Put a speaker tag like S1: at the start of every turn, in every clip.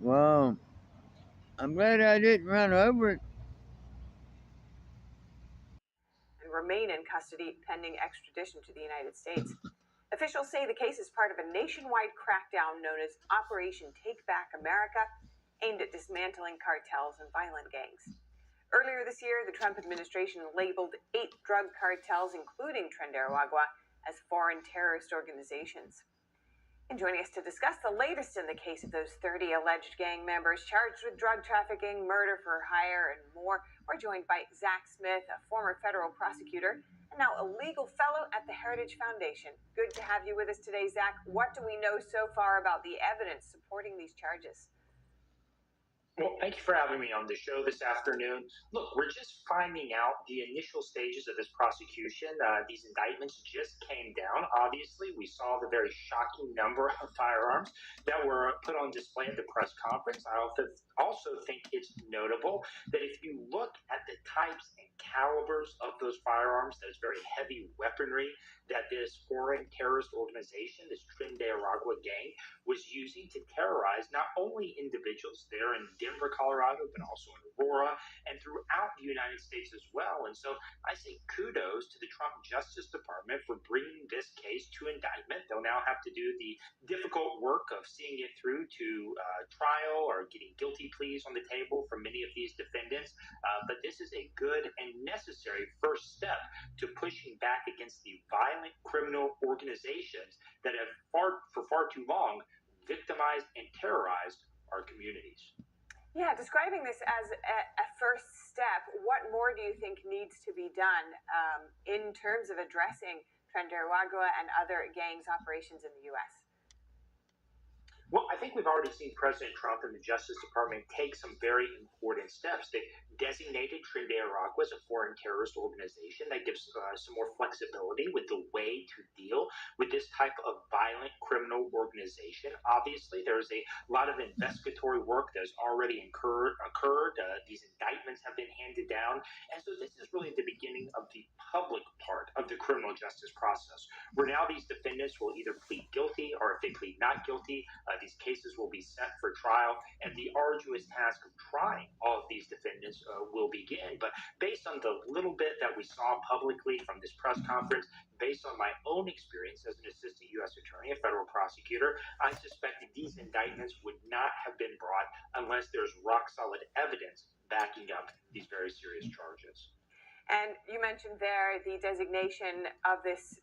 S1: Well, I'm glad I didn't run over it.
S2: And remain in custody pending extradition to the United States. Officials say the case is part of a nationwide crackdown known as Operation Take Back America, aimed at dismantling cartels and violent gangs. Earlier this year, the Trump administration labeled 8 drug cartels, including Tren de Aragua, as foreign terrorist organizations. And joining us to discuss the latest in the case of those 30 alleged gang members charged with drug trafficking, murder for hire, and more, we're joined by Zach Smith, a former federal prosecutor and now a legal fellow at the Heritage Foundation. Good to have you with us today, Zach. What do we know so far about the evidence supporting these charges?
S3: Well, thank you for having me on the show this afternoon. Look, we're just finding out the initial stages of this prosecution. These indictments just came down. Obviously, we saw the very shocking number of firearms that were put on display at the press conference. I also think it's notable that if you look at the types and calibers of those firearms, those very heavy weaponry that this foreign terrorist organization, this Tren de Aragua gang, was using to terrorize not only individuals there in Denver, Colorado, but also in Aurora and throughout the United States as well. And so I say kudos to the Trump Justice Department for bringing this case to indictment. They'll now have to do the difficult work of seeing it through to trial or getting guilty pleas on the table for many of these defendants. But this is a good and necessary first step to pushing back against the violent criminal organizations that have for far too long victimized and terrorized our communities.
S2: Yeah, describing this as a first step, what more do you think needs to be done in terms of addressing Tren de Aragua and other gangs' operations in the U.S.?
S3: Well, I think we've already seen President Trump and the Justice Department take some very important steps. They designated Tren de Aragua as a foreign terrorist organization. That gives some more flexibility with the way to deal with this type of violent criminal organization. Obviously, there's a lot of investigatory work that has already occurred. These indictments have been handed down. And so this is really the beginning of the public part of the criminal justice process, where now these defendants will either plead guilty or if they plead not guilty, these cases will be set for trial, and the arduous task of trying all of these defendants will begin. But based on the little bit that we saw publicly from this press conference, based on my own experience as an assistant U.S. attorney, a federal prosecutor, I suspect that these indictments would not have been brought unless there's rock solid evidence backing up these very serious charges.
S2: And you mentioned there the designation of this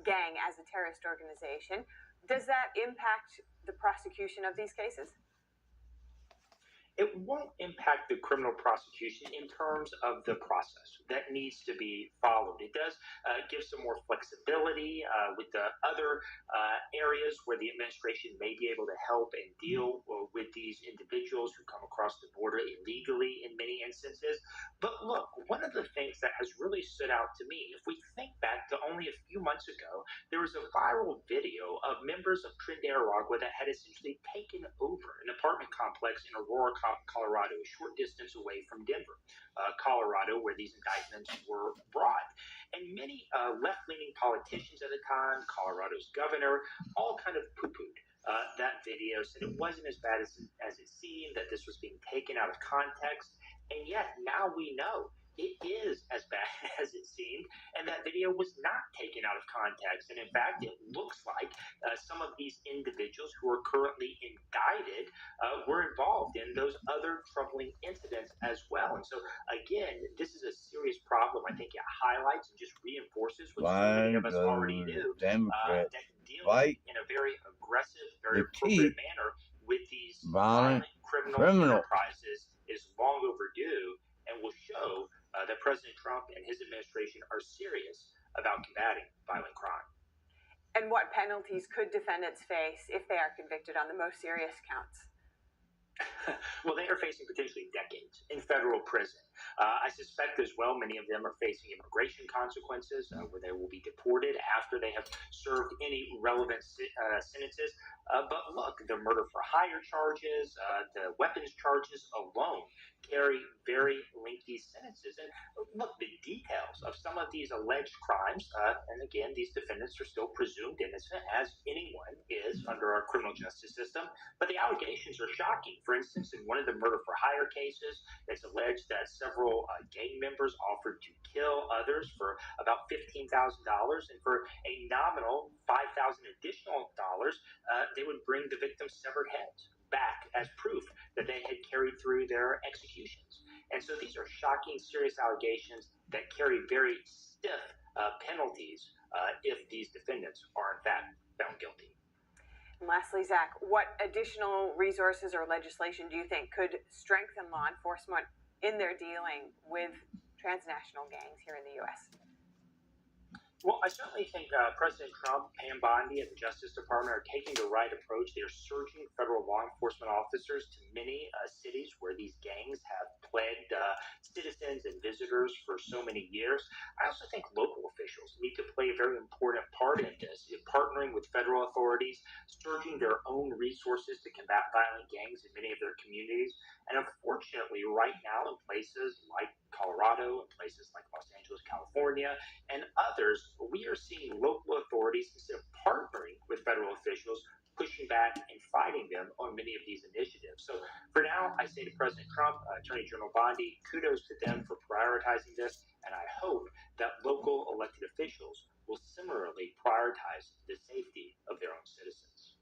S2: gang as a terrorist organization. Does that impact the prosecution of these cases?
S3: It won't impact the criminal prosecution in terms of the process that needs to be followed. It does give some more flexibility with the other areas where the administration may be able to help and deal with these individuals who come across the border illegally in many instances. But look, one of the things that has really stood out to me, if we think back to only a few months ago, there was a viral video of members of Tren de Aragua that had essentially taken over an apartment complex in Aurora, Colorado, a short distance away from Denver, Colorado, where these indictments were brought. And many left-leaning politicians at the time, Colorado's governor, all kind of poo-pooed that video, said it wasn't as bad as it seemed, that this was being taken out of context. And yet now we know it is as bad as it seemed, and that video was not taken out of context. And in fact, it looks like some of these individuals who are currently indicted were involved in those other troubling incidents as well. And so, again, this is a serious problem. I think it highlights and just reinforces what so many of us already knew, that dealing in a very aggressive, very appropriate manner with these violent criminal enterprises is long overdue, and will show that President Trump and his administration are serious about combating violent crime.
S2: And what penalties could defendants face if they are convicted on the most serious counts?
S3: Well, they are facing potentially decades in federal prison. I suspect as well many of them are facing immigration consequences where they will be deported after they have served any relevant sentences. But look, the murder for hire charges, the weapons charges alone carry very lengthy sentences. And look, the details of some of these alleged crimes, and again, these defendants are still presumed innocent, as anyone is under our criminal justice system, but the allegations are shocking. For instance, in one of the murder for hire cases, it's alleged that several gang members offered to kill others for about $15,000, and for a nominal $5,000 additional dollars, they would bring the victim's severed heads back as proof that they had carried through their executions. And so these are shocking, serious allegations that carry very stiff penalties if these defendants are in fact found guilty.
S2: And lastly, Zach, what additional resources or legislation do you think could strengthen law enforcement in their dealing with transnational gangs here in the U.S.?
S3: Well, I certainly think President Trump, Pam Bondi, and the Justice Department are taking the right approach. They are surging federal law enforcement officers to many cities where these gangs have plagued citizens and visitors for so many years. I also think local officials need to play a very important part in this, in partnering with federal authorities, surging their own resources to combat violent gangs in many of their communities. And unfortunately, right now, in places like Colorado, in places like Los Angeles, California, and others, we are seeing local authorities, instead of partnering with federal officials, pushing back and fighting them on many of these initiatives. So for now, I say to President Trump, Attorney General Bondi, kudos to them for prioritizing this, and I hope that local elected officials will similarly prioritize the safety of their own citizens.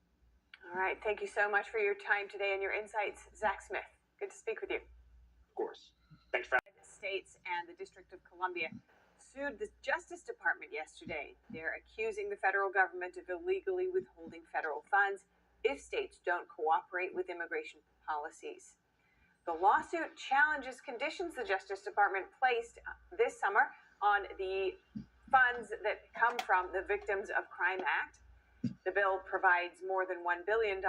S2: All right. Thank you so much for your time today and your insights, Zach Smith. Good to speak with you.
S3: Of course. Thanks for having me.
S2: States and the District of Columbia sued the Justice Department yesterday. They're accusing the federal government of illegally withholding federal funds if states don't cooperate with immigration policies. The lawsuit challenges conditions the Justice Department placed this summer on the funds that come from the Victims of Crime Act. The bill provides more than $1 billion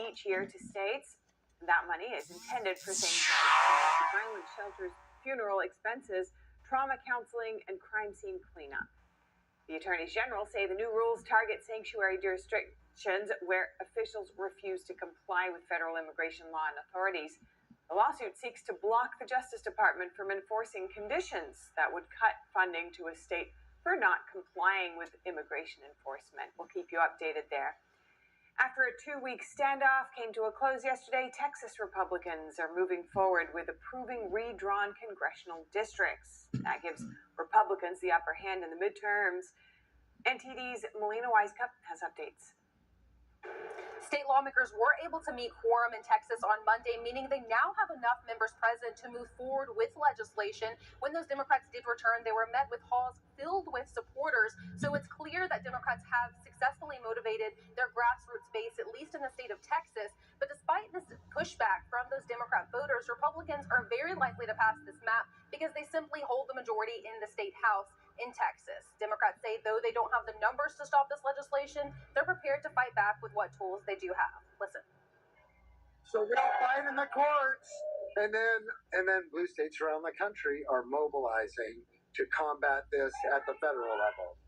S2: each year to states. That money is intended for things like violence shelters, funeral expenses, trauma counseling, and crime scene cleanup. The attorneys general say the new rules target sanctuary jurisdictions where officials refuse to comply with federal immigration law and authorities. The lawsuit seeks to block the Justice Department from enforcing conditions that would cut funding to a state for not complying with immigration enforcement. We'll keep you updated there. After a 2-week standoff came to a close yesterday, Texas Republicans are moving forward with approving redrawn congressional districts. That gives Republicans the upper hand in the midterms. NTD's Melina Wisecup has updates.
S4: State lawmakers were able to meet quorum in Texas on Monday, meaning they now have enough members present to move forward with legislation. When those Democrats did return, they were met with halls filled with supporters. So it's clear that Democrats have successfully motivated their grassroots base, at least in the state of Texas. But despite this pushback from those Democrat voters, Republicans are very likely to pass this map because they simply hold the majority in the state House in Texas. Democrats say, though they don't have the numbers to stop this legislation, they're prepared to fight back with what tools they do have. Listen.
S5: So we'll fight in the courts, and then blue states around the country are mobilizing to combat this at the federal level.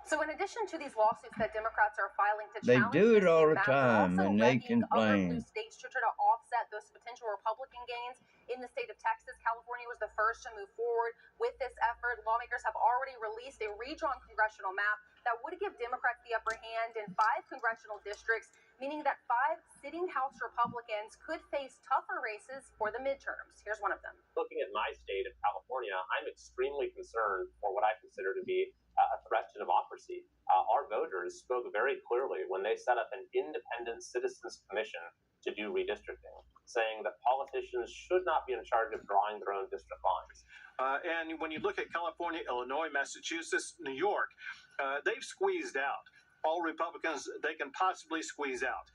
S4: So in addition to these lawsuits that Democrats are filing to
S1: They
S4: challenge
S1: do it
S4: this
S1: all
S4: state
S1: the
S4: map, they're
S1: time,
S4: also
S1: and they
S4: levying other blue
S1: complain.
S4: states to try to offset those potential Republican gains in the state of Texas. California was the first to move forward with this effort. Lawmakers have already released a redrawn congressional map that would give Democrats the upper hand in 5 congressional districts, meaning that 5 sitting House Republicans could face tougher races for the midterms. Here's one of them.
S6: Looking at my state of California, I'm extremely concerned for what I consider to be a threat to democracy. Our voters spoke very clearly when they set up an independent citizens commission to do redistricting, saying that politicians should not be in charge of drawing their own district lines.
S7: And when you look at California, Illinois, Massachusetts, New York, they've squeezed out all Republicans they can possibly squeeze out.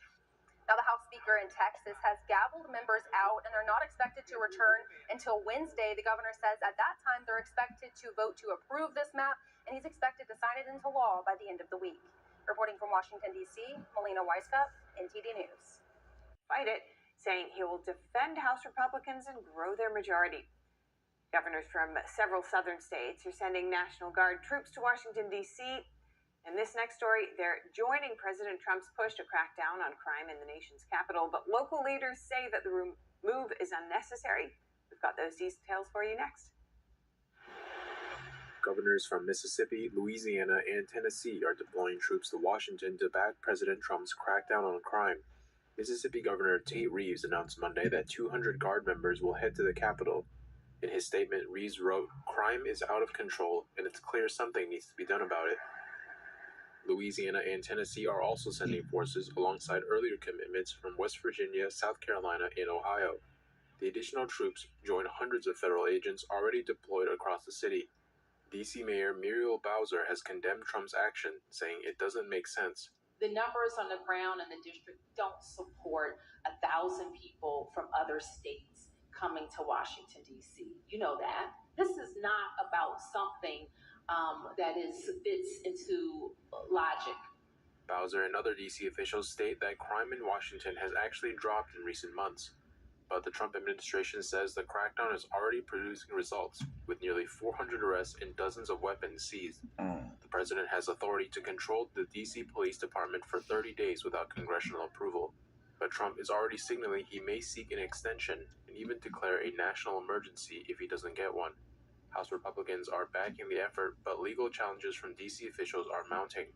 S4: Now, the House Speaker in Texas has gavelled members out, and they're not expected to return until Wednesday. The governor says at that time they're expected to vote to approve this map, and he's expected to sign it into law by the end of the week. Reporting from Washington, D.C., Melina Wisecup, NTD News.
S2: Fight it, saying he will defend House Republicans and grow their majority. Governors from several southern states are sending National Guard troops to Washington, D.C. In this next story, they're joining President Trump's push to crack down on crime in the nation's capital, but local leaders say that the move is unnecessary. We've got those details for you next.
S8: Governors from Mississippi, Louisiana, and Tennessee are deploying troops to Washington to back President Trump's crackdown on crime. Mississippi Governor Tate Reeves announced Monday that 200 Guard members will head to the Capitol. In his statement, Reeves wrote, "Crime is out of control, and it's clear something needs to be done about it." Louisiana and Tennessee are also sending forces alongside earlier commitments from West Virginia, South Carolina, and Ohio. The additional troops join hundreds of federal agents already deployed across the city. D.C. Mayor Muriel Bowser has condemned Trump's action, saying it doesn't make sense.
S9: The numbers on the ground in the district don't support 1,000 people from other states coming to Washington, D.C. You know that. This is not about something that fits into logic.
S8: Bowser and other D.C. officials state that crime in Washington has actually dropped in recent months. But the Trump administration says the crackdown is already producing results, with nearly 400 arrests and dozens of weapons seized. The president has authority to control the D.C. Police Department for 30 days without congressional approval. But Trump is already signaling he may seek an extension and even declare a national emergency if he doesn't get one. House Republicans are backing the effort, but legal challenges from D.C. officials are mounting.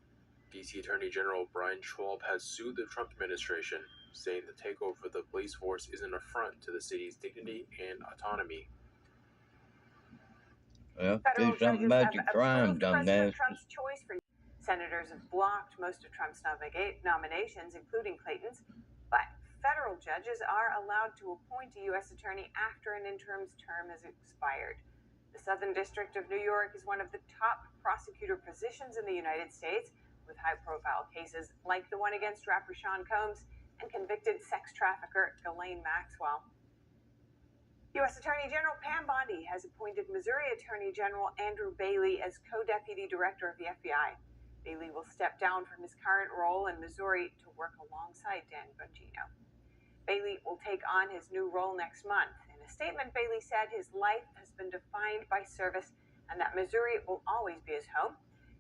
S8: D.C. Attorney General Brian Schwab has sued the Trump administration, saying the takeover of the police force is an affront to the city's dignity and autonomy.
S1: Well,
S2: Federal
S1: do something
S2: judges
S1: about
S2: have
S1: your crime,
S2: approved President
S1: dumbass.
S2: Trump's choice for senators have blocked most of Trump's nominations, including Clayton's, but federal judges are allowed to appoint a U.S. attorney after an interim term has expired. The Southern District of New York is one of the top prosecutor positions in the United States, with high-profile cases like the one against rapper Sean Combs and convicted sex trafficker Ghislaine Maxwell. U.S. Attorney General Pam Bondi has appointed Missouri Attorney General Andrew Bailey as co-deputy director of the FBI. Bailey will step down from his current role in Missouri to work alongside Dan Bongino. Bailey will take on his new role next month. In a statement, Bailey said his life has been defined by service and that Missouri will always be his home.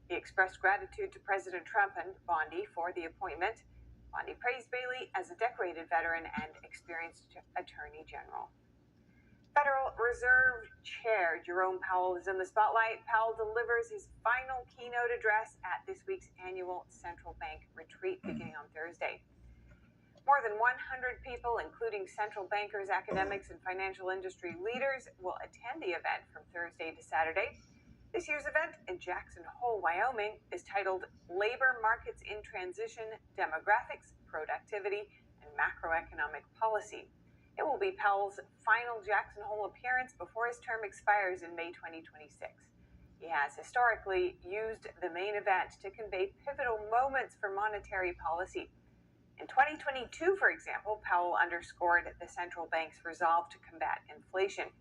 S2: He expressed gratitude to President Trump and Bondi for the appointment. Bondi praised Bailey as a decorated veteran and experienced attorney general. Federal Reserve Chair Jerome Powell is in the spotlight. Powell delivers his final keynote address at this week's annual central bank retreat beginning on Thursday. More than 100 people, including central bankers, academics, and financial industry leaders, will attend the event from Thursday to Saturday. This year's event in Jackson Hole, Wyoming, is titled Labor Markets in Transition, Demographics, Productivity, and Macroeconomic Policy. It will be Powell's final Jackson Hole appearance before his term expires in May 2026. He has historically used the main event to convey pivotal moments for monetary policy. In 2022, for example, Powell underscored the central bank's resolve to combat inflation.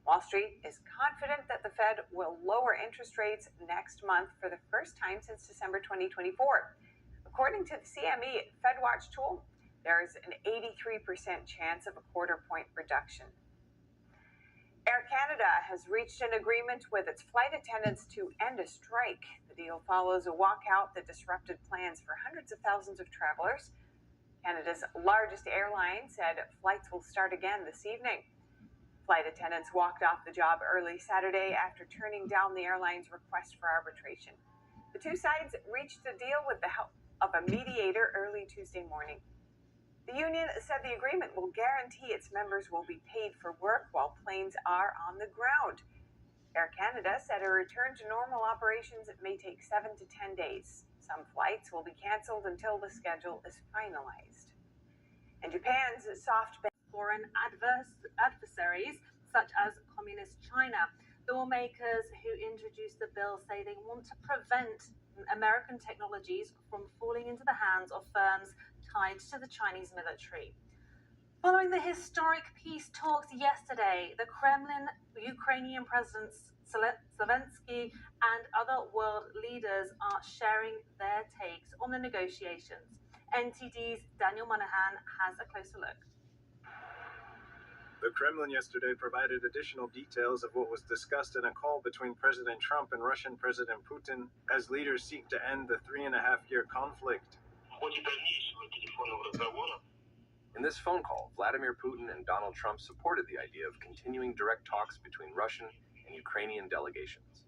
S2: Wall Street is confident that the Fed will lower interest rates next month for the first time since December 2024. According to the CME FedWatch tool, there is an 83% chance of a quarter-point reduction. Air Canada has reached an agreement with its flight attendants to end a strike. The deal follows a walkout that disrupted plans for hundreds of thousands of travelers. Canada's largest airline said flights will start again this evening. Flight attendants walked off the job early Saturday after turning down the airline's request for arbitration. The two sides reached a deal with the help of a mediator early Tuesday morning. The union said the agreement will guarantee its members will be paid for work while planes are on the ground. Air Canada said a return to normal operations may take 7 to 10 days. Some flights will be canceled until the schedule is finalized. And Japan's SoftBank
S4: Foreign adversaries, such as Communist China. Lawmakers who introduced the bill say they want to prevent American technologies from falling into the hands of firms tied to the Chinese military. Following the historic peace talks yesterday, the Kremlin, Ukrainian President Zelensky, and other world leaders are sharing their takes on the negotiations. NTD's Daniel Monahan has a closer look.
S7: The Kremlin yesterday provided additional details of what was discussed in a call between President Trump and Russian President Putin as leaders seek to end the 3.5-year conflict.
S10: In this phone call, Vladimir Putin and Donald Trump supported the idea of continuing direct talks between Russian and Ukrainian delegations.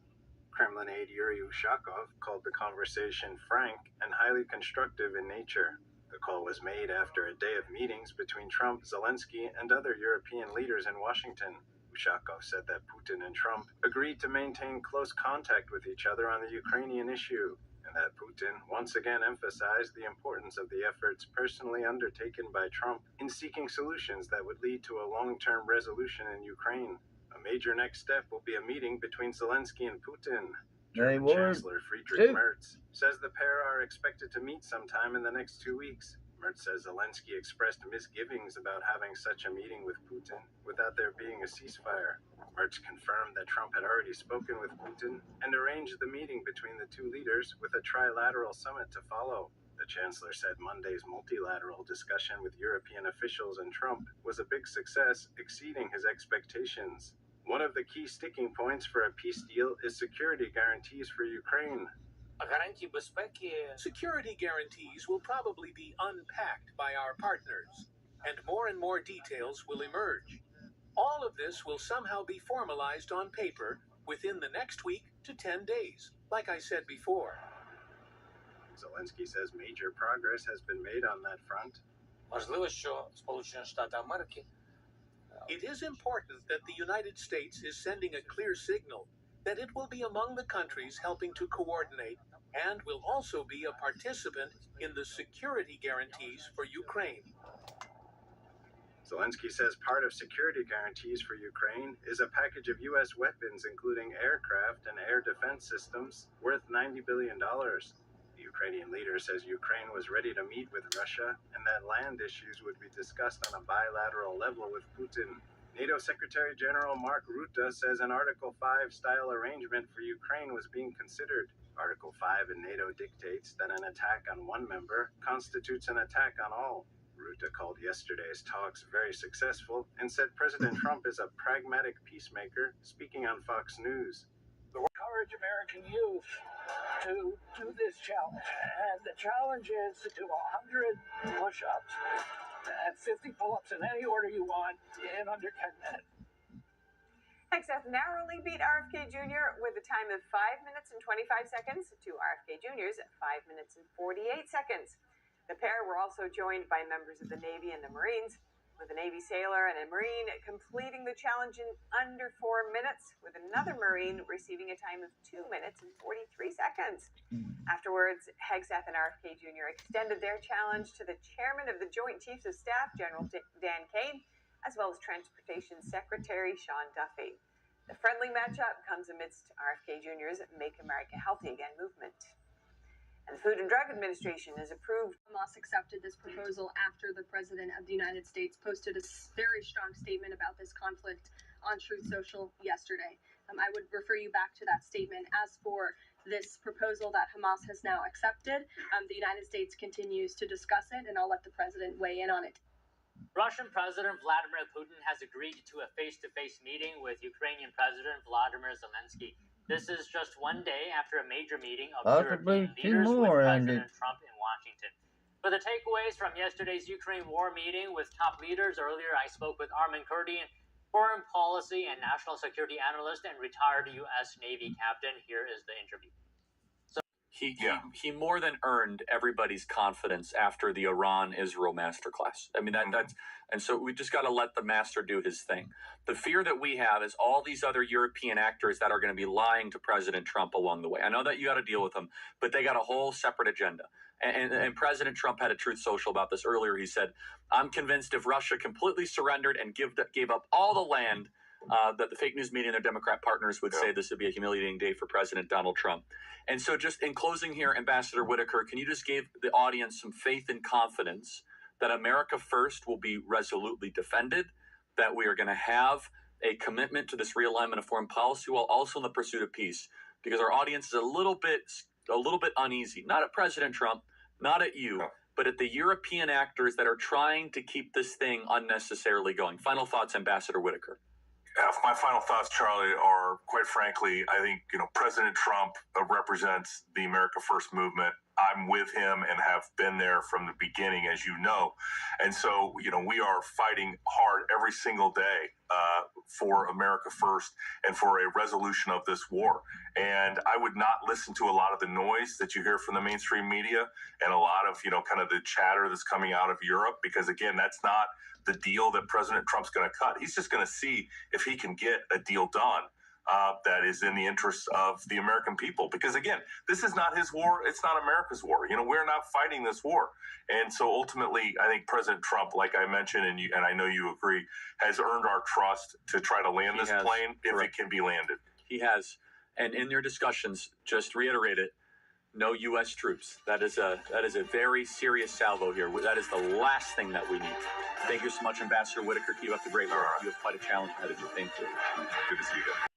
S7: Kremlin aide Yuri Ushakov called the conversation frank and highly constructive in nature. The call was made after a day of meetings between Trump, Zelensky, and other European leaders in Washington. Ushakov said that Putin and Trump agreed to maintain close contact with each other on the Ukrainian issue, and that Putin once again emphasized the importance of the efforts personally undertaken by Trump in seeking solutions that would lead to a long-term resolution in Ukraine. A major next step will be a meeting between Zelensky and Putin. German Chancellor Friedrich Merz says the pair are expected to meet sometime in the next 2 weeks. Merz says Zelensky expressed misgivings about having such a meeting with Putin without there being a ceasefire. Merz confirmed that Trump had already spoken with Putin and arranged the meeting between the two leaders with a trilateral summit to follow. The chancellor said Monday's multilateral discussion with European officials and Trump was a big success, exceeding his expectations. One of the key sticking points for a peace deal is security guarantees for Ukraine.
S11: Security guarantees will probably be unpacked by our partners, and more details will emerge. All of this will somehow be formalized on paper within the next week to 10 days, like I said before.
S7: Zelensky says major progress has been made on that front.
S11: It is important that the United States is sending a clear signal that it will be among the countries helping to coordinate and will also be a participant in the security guarantees for Ukraine.
S7: Zelensky says part of security guarantees for Ukraine is a package of U.S. weapons, including aircraft and air defense systems, worth $90 billion. The Ukrainian leader says Ukraine was ready to meet with Russia and that land issues would be discussed on a bilateral level with Putin. NATO Secretary General Mark Rutte says an Article 5 style arrangement for Ukraine was being considered. Article 5 in NATO dictates that an attack on one member constitutes an attack on all. Rutte called yesterday's talks very successful and said President Trump is a pragmatic peacemaker, speaking on Fox News.
S12: Encourage American youth to do this challenge. And the challenge is to do 100 push-ups and 50 pull-ups in any order you want in under 10 minutes.
S2: Hegseth narrowly beat RFK Jr. with a time of 5 minutes and 25 seconds to RFK Jr.'s 5 minutes and 48 seconds. The pair were also joined by members of the Navy and the Marines, with a Navy sailor and a Marine completing the challenge in under 4 minutes, with another Marine receiving a time of 2 minutes and 43 seconds. Afterwards, Hegseth and RFK Jr. extended their challenge to the chairman of the Joint Chiefs of Staff, General Dan Kane, as well as Transportation Secretary Sean Duffy. The friendly matchup comes amidst RFK Jr.'s Make America Healthy Again movement. And the Food and Drug Administration has approved.
S4: Hamas accepted this proposal after the President of the United States posted a very strong statement about this conflict on Truth Social yesterday. I would refer you back to that statement. As for this proposal that Hamas has now accepted, the United States continues to discuss it, and I'll let the President weigh in on it.
S13: Russian President Vladimir Putin has agreed to a face-to-face meeting with Ukrainian President Volodymyr Zelensky. This is just one day after a major meeting of European leaders with President Trump in Washington. For the takeaways from yesterday's Ukraine war meeting with top leaders, earlier I spoke with Armen Kurdian, foreign policy and national security analyst and retired U.S. Navy captain. Here is the interview.
S14: He more than earned everybody's confidence after the Iran-Israel masterclass. I mean, and so we just got to let the master do his thing. The fear that we have is all these other European actors that are going to be lying to President Trump along the way. I know that you got to deal with them, but they got a whole separate agenda. And President Trump had a Truth Social about this earlier. He said, I'm convinced if Russia completely surrendered and gave up all the land, that the fake news media and their Democrat partners would say this would be a humiliating day for President Donald Trump. And so just in closing here, Ambassador Whitaker, can you just give the audience some faith and confidence that America First will be resolutely defended, that we are going to have a commitment to this realignment of foreign policy while also in the pursuit of peace? Because our audience is a little bit uneasy, not at President Trump, not at you, but at the European actors that are trying to keep this thing unnecessarily going. Final thoughts, Ambassador Whitaker.
S15: My final thoughts, Charlie, are quite frankly, I think, President Trump represents the America First movement. I'm with him and have been there from the beginning, as you know. And so, we are fighting hard every single day for America First and for a resolution of this war. And I would not listen to a lot of the noise that you hear from the mainstream media and a lot of, kind of the chatter that's coming out of Europe, because again, that's not the deal that President Trump's going to cut. He's just going to see if he can get a deal done that is in the interest of the American people. Because again, this is not his war. It's not America's war. We're not fighting this war. And so ultimately, I think President Trump, like I mentioned, and I know you agree, has earned our trust to try to land this plane if it can be landed.
S14: He has. And in your discussions, just reiterate it. No U.S. troops. That is a very serious salvo here. That is the last thing that we need. Thank you so much, Ambassador Whitaker. Keep up the great work. You have quite a challenge ahead of you. Thank you.
S15: Good to see you guys.